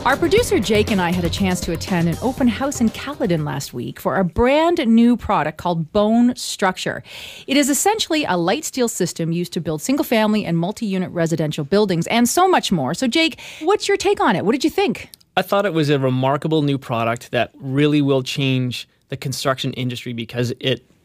Our producer Jake and I had a chance to attend an open house in Caledon last week for a brand new product called Bone Structure. It is essentially a light steel system used to build single-family and multi-unit residential buildings and so much more. So Jake, what's your take on it? What did you think? I thought it was a remarkable new product that really will change the construction industry because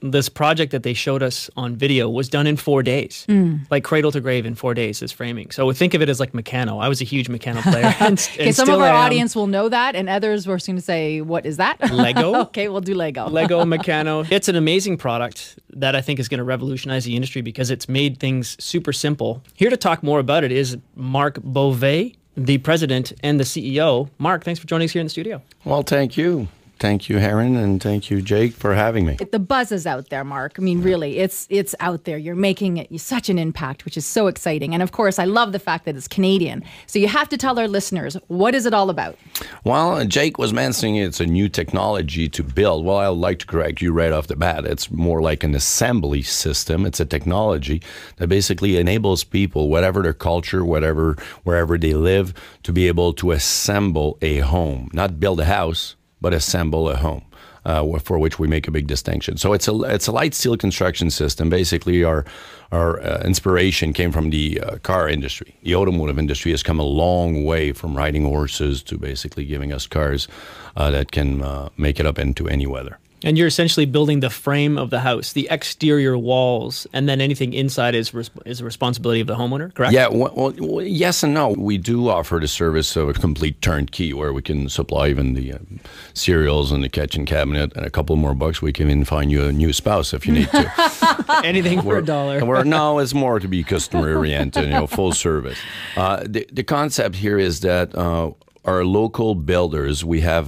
this project that they showed us on video was done in 4 days, like cradle to grave in 4 days, this framing. So think of it as like Meccano. I was a huge Meccano player. Okay, some of our audience will know that, and others were going to say, what is that? Lego. Okay, we'll do Lego. Lego, Meccano. It's an amazing product that I think is going to revolutionize the industry because it's made things super simple. Here to talk more about it is Marc Bovet, the president and the CEO. Marc, thanks for joining us here in the studio. Well, thank you. Thank you, Erin, and thank you, Jake, for having me. The buzz is out there, Marc. I mean, really, it's out there. You're making such an impact, which is so exciting. And of course, I love the fact that it's Canadian. So you have to tell our listeners, what is it all about? Well, Jake was mentioning it's a new technology to build. Well, I'd like to correct you right off the bat. It's more like an assembly system. It's a technology that basically enables people, whatever their culture, wherever they live, to be able to assemble a home. Not build a house, but assemble a home, for which we make a big distinction. So it's a light steel construction system. Basically, our inspiration came from the car industry. The automotive industry has come a long way from riding horses to basically giving us cars that can make it up into any weather. And you're essentially building the frame of the house, the exterior walls, and then anything inside is the responsibility of the homeowner, correct? Yeah, well, yes and no. We do offer the service of a complete turnkey where we can supply even the cereals and the kitchen cabinet, and a couple more bucks, we can even find you a new spouse if you need to. Anything for $1. No, it's more to be customer-oriented, full service. The concept here is that our local builders, we have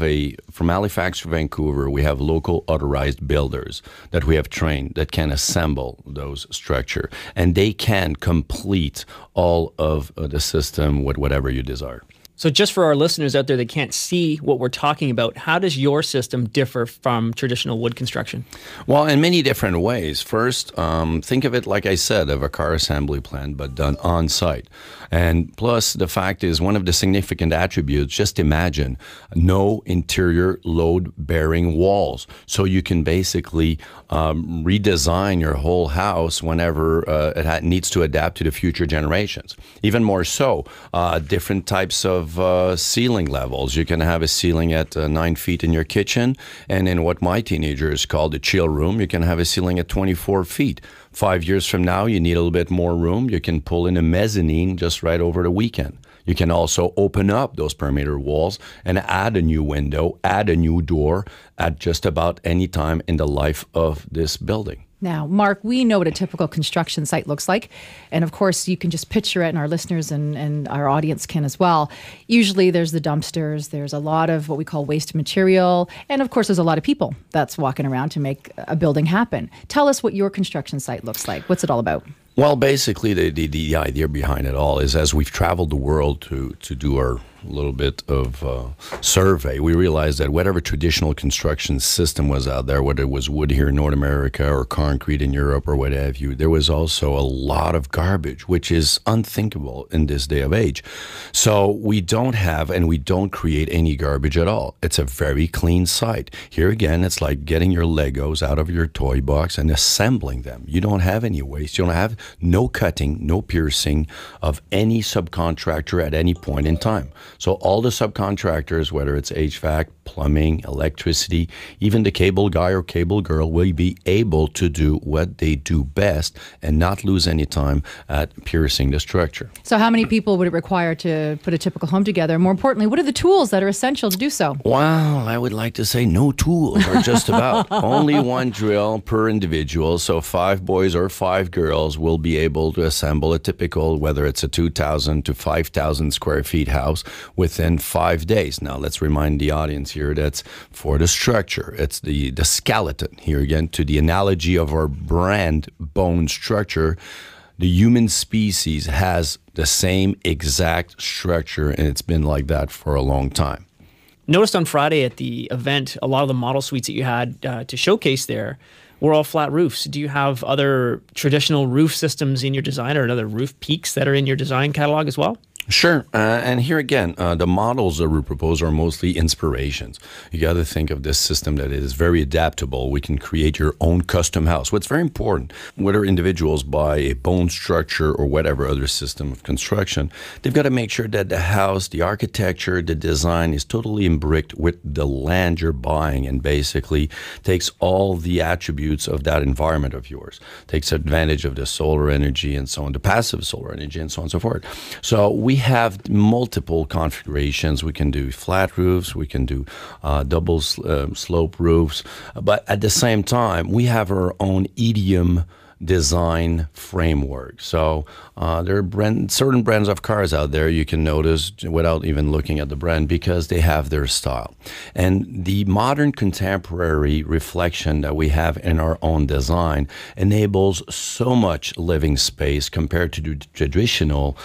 from Halifax to Vancouver, we have local authorized builders that we have trained that can assemble those structure, and they can complete all of the system with whatever you desire. So just for our listeners out there that can't see what we're talking about, how does your system differ from traditional wood construction? Well, in many different ways. First, think of it, like I said, of a car assembly plant, but done on site. And plus, the fact is, one of the significant attributes, just imagine, no interior load-bearing walls. So you can basically redesign your whole house whenever it needs to adapt to the future generations. Even more so, different types of ceiling levels. You can have a ceiling at 9 feet in your kitchen, and in what my teenagers call the chill room, you can have a ceiling at 24 feet. 5 years from now, you need a little bit more room. You can pull in a mezzanine just right over the weekend. You can also open up those perimeter walls and add a new window, add a new door at just about any time in the life of this building. Now, Marc, we know what a typical construction site looks like. And of course, you can just picture it, and our listeners and our audience can as well. Usually there's the dumpsters, there's a lot of what we call waste material, and of course there's a lot of people that's walking around to make a building happen. Tell us what your construction site looks like. What's it all about? Well, basically, the idea behind it all is, as we've traveled the world to do our little bit of survey, we realized that whatever traditional construction system was out there, whether it was wood here in North America or concrete in Europe or what have you, there was also a lot of garbage, which is unthinkable in this day of age. So we don't have and we don't create any garbage at all. It's a very clean site. Here again, it's like getting your Legos out of your toy box and assembling them. You don't have any waste. You don't have no cutting, no piercing of any subcontractor at any point in time. So all the subcontractors, whether it's HVAC, plumbing, electricity, even the cable guy or cable girl, will be able to do what they do best and not lose any time at piercing the structure. So how many people would it require to put a typical home together? More importantly, what are the tools that are essential to do so? Well, I would like to say no tools, or just about. Only one drill per individual. So 5 boys or 5 girls will be able to assemble a typical, whether it's a 2,000 to 5,000 square feet house, within 5 days. Now, let's remind the audience here that's for the structure. It's the skeleton. Here again, to the analogy of our brand, Bone Structure, the human species has the same exact structure, and it's been like that for a long time. Noticed on Friday at the event, a lot of the model suites that you had to showcase there were all flat roofs. Do you have other traditional roof systems in your design or other roof peaks that are in your design catalog as well? Sure. And here again, the models that we propose are mostly inspirations. You got to think of this system that is very adaptable. We can create your own custom house. What's very important, whether individuals buy a bone structure or whatever other system of construction, they've got to make sure that the house, the architecture, the design is totally imbricked with the land you're buying and basically takes all the attributes of that environment of yours, takes advantage of the solar energy and so on, the passive solar energy and so on and so forth. So we have multiple configurations. We can do flat roofs, we can do double slope roofs, but at the same time, we have our own idiom design framework. So there are certain brands of cars out there you can notice without even looking at the brand because they have their style. And the modern contemporary reflection that we have in our own design enables so much living space compared to the traditional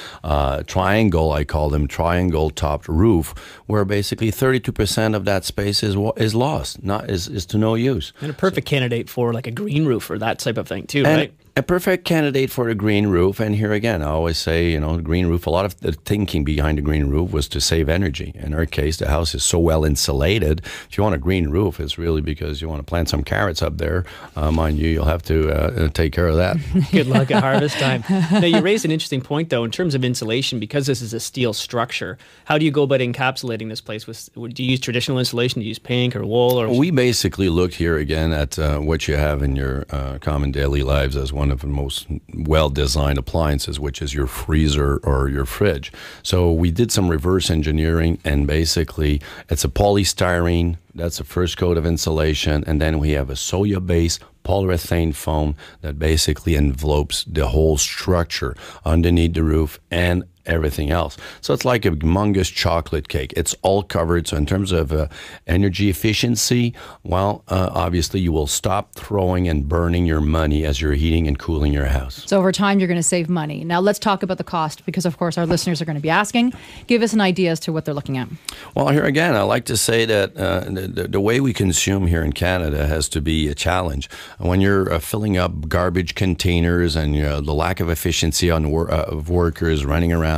triangle, I call them triangle topped roof, where basically 32% of that space is lost, is to no use. And a perfect candidate for like a green roof or that type of thing too, right? A perfect candidate for a green roof. And here again, I always say, green roof, a lot of the thinking behind the green roof was to save energy. In our case, the house is so well insulated. If you want a green roof, it's really because you want to plant some carrots up there. Mind you, you'll have to take care of that. Good luck at harvest time. Now, you raised an interesting point, though, in terms of insulation, because this is a steel structure. How do you go about encapsulating this place? Do you use traditional insulation? Do you use pink or wool? Or we basically look here again at what you have in your common daily lives as one of the most well-designed appliances, which is your freezer or your fridge. So we did some reverse engineering, and basically it's a polystyrene. That's the first coat of insulation, and then we have a soya-based polyurethane foam that basically envelopes the whole structure underneath the roof and everything else. So it's like a humongous chocolate cake. It's all covered. So in terms of energy efficiency, well, obviously you will stop throwing and burning your money as you're heating and cooling your house. So over time, you're going to save money. Now let's talk about the cost, because of course our listeners are going to be asking. Give us an idea as to what they're looking at. Well, here again, I like to say that the way we consume here in Canada has to be a challenge. When you're filling up garbage containers and the lack of efficiency of workers running around,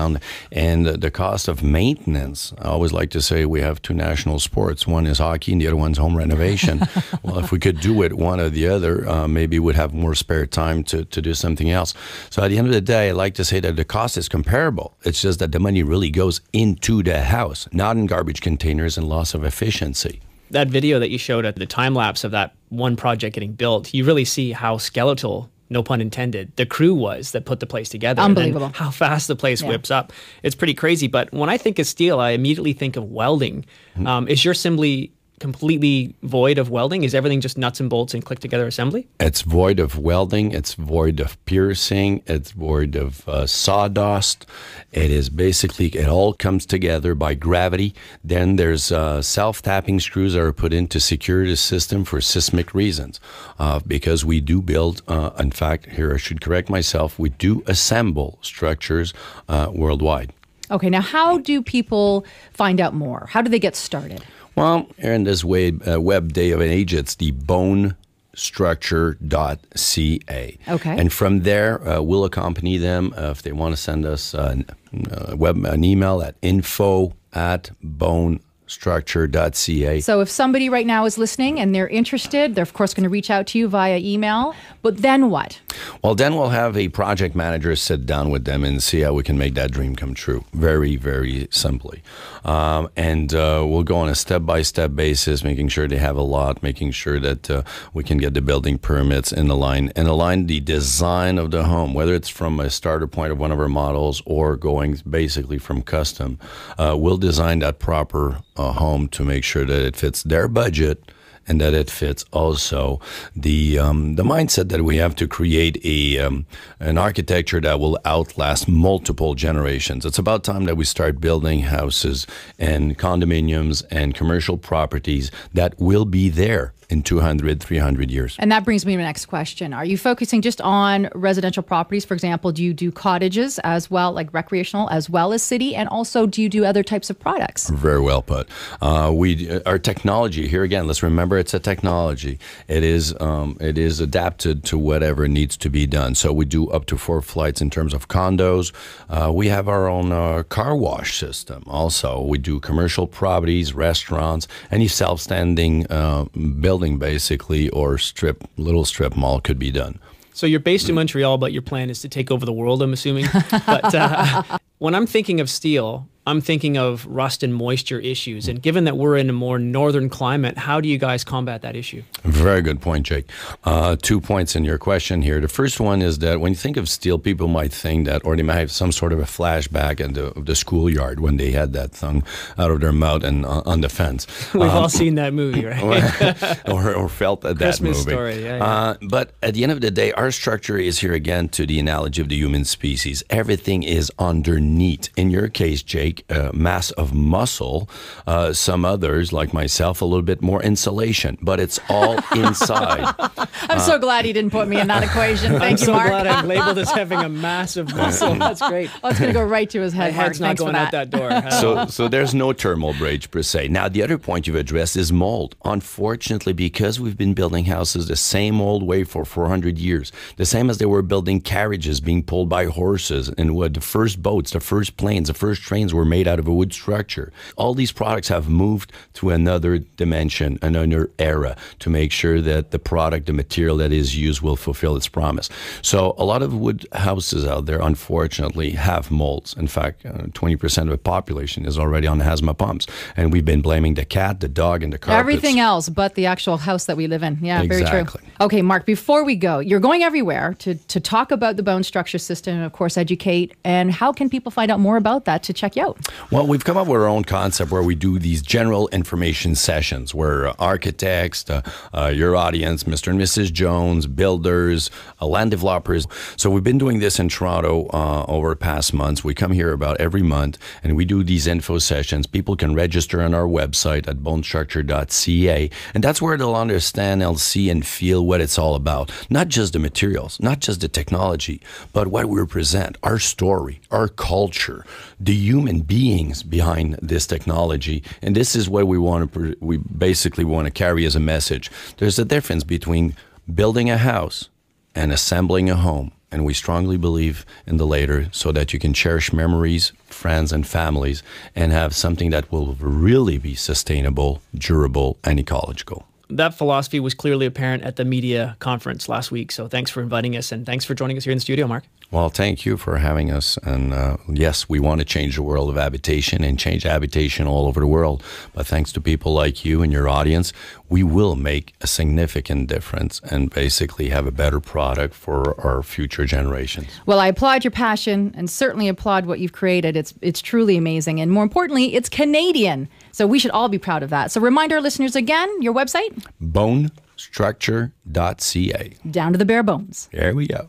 and the cost of maintenance. I always like to say we have two national sports. One is hockey and the other one's home renovation. Well, if we could do it one or the other, maybe we'd have more spare time to do something else. So at the end of the day, I like to say that the cost is comparable. It's just that the money really goes into the house, not in garbage containers and loss of efficiency. That video that you showed at the time lapse of that one project getting built, you really see how skeletal, no pun intended, the crew was that put the place together. Unbelievable. And how fast the place whips up. It's pretty crazy. But when I think of steel, I immediately think of welding. Is your assembly completely void of welding? Is everything just nuts and bolts and click together assembly? It's void of welding. It's void of piercing. It's void of sawdust. It is basically, it all comes together by gravity. Then there's self-tapping screws that are put in to secure the system for seismic reasons. Because we do build, in fact, here I should correct myself, we do assemble structures worldwide. Okay, now how do people find out more? How do they get started? Well, in this web day of an age, it's the bonestructure.ca. Okay. And from there, we'll accompany them if they want to send us an email at info@bonestructure.ca. So if somebody right now is listening and they're interested, they're of course going to reach out to you via email. But then what? Well, then we'll have a project manager sit down with them and see how we can make that dream come true. Very, very simply. And we'll go on a step-by-step basis, making sure they have a lot, making sure that we can get the building permits and align the design of the home, whether it's from a starter point of one of our models or going basically from custom. We'll design that proper home to make sure that it fits their budget and that it fits also the mindset that we have to create an architecture that will outlast multiple generations. It's about time that we start building houses and condominiums and commercial properties that will be there in 200, 300 years. And that brings me to the next question. Are you focusing just on residential properties? For example, do you do cottages as well, like recreational, as well as city? And also, do you do other types of products? Very well put. Our technology, here again, let's remember it's a technology. It is adapted to whatever needs to be done. So we do up to 4 flights in terms of condos. We have our own car wash system also. We do commercial properties, restaurants, any self-standing building basically, or little strip mall could be done. So you're based in Montreal, but your plan is to take over the world, I'm assuming. But when I'm thinking of steel, I'm thinking of rust and moisture issues. And given that we're in a more northern climate, how do you guys combat that issue? Very good point, Jake. 2 points in your question here. The first one is that when you think of steel, people might think that, or they might have some sort of a flashback at the schoolyard when they had that thing out of their mouth and on the fence. We've all seen that movie, right? or felt that Christmas movie. Story, yeah. But at the end of the day, our structure is here again to the analogy of the human species. Everything is underneath. In your case, Jake, mass of muscle. Some others, like myself, a little bit more insulation, but it's all inside. I'm so glad he didn't put me in that equation. Thank you, Marc. I'm so glad I'm labeled as having a massive muscle. That's great. Oh, it's going to go right to his head, My Marc. head's not Thanks going for out that door. So there's no thermal breach per se. Now, the other point you've addressed is mold. Unfortunately, because we've been building houses the same old way for 400 years, the same as they were building carriages being pulled by horses and wood, the first boats, the first planes, the first trains were made out of a wood structure. All these products have moved to another dimension, another era, to make sure that the product, the material that is used will fulfill its promise. So a lot of wood houses out there, unfortunately, have molds. In fact, 20% of the population is already on asthma pumps. And we've been blaming the cat, the dog, and the carpets. Everything else but the actual house that we live in. Yeah, Exactly. very true. Okay, Marc, before we go, you're going everywhere to talk about the bone structure system and, of course, educate. And how can people find out more about that to check you out? Well, we've come up with our own concept where we do these general information sessions where architects, your audience, Mr. and Mrs. Jones, builders, land developers. So we've been doing this in Toronto over the past months. We come here about every month and we do these info sessions. People can register on our website at bonestructure.ca, and that's where they'll understand, they'll see and feel what it's all about. Not just the materials, not just the technology, but what we represent, our story, our culture, the human beings behind this technology. And this is what we basically want to carry as a message. There's a difference between building a house and assembling a home. And we strongly believe in the latter so that you can cherish memories, friends, and families and have something that will really be sustainable, durable, and ecological. That philosophy was clearly apparent at the media conference last week. So thanks for inviting us, and thanks for joining us here in the studio, Marc. Well, thank you for having us. And yes, we want to change the world of habitation and change habitation all over the world. But thanks to people like you and your audience, we will make a significant difference and basically have a better product for our future generations. Well, I applaud your passion and certainly applaud what you've created. It's truly amazing. And more importantly, it's Canadian. So we should all be proud of that. So remind our listeners again, your website? Bonestructure.ca. Down to the bare bones. There we go.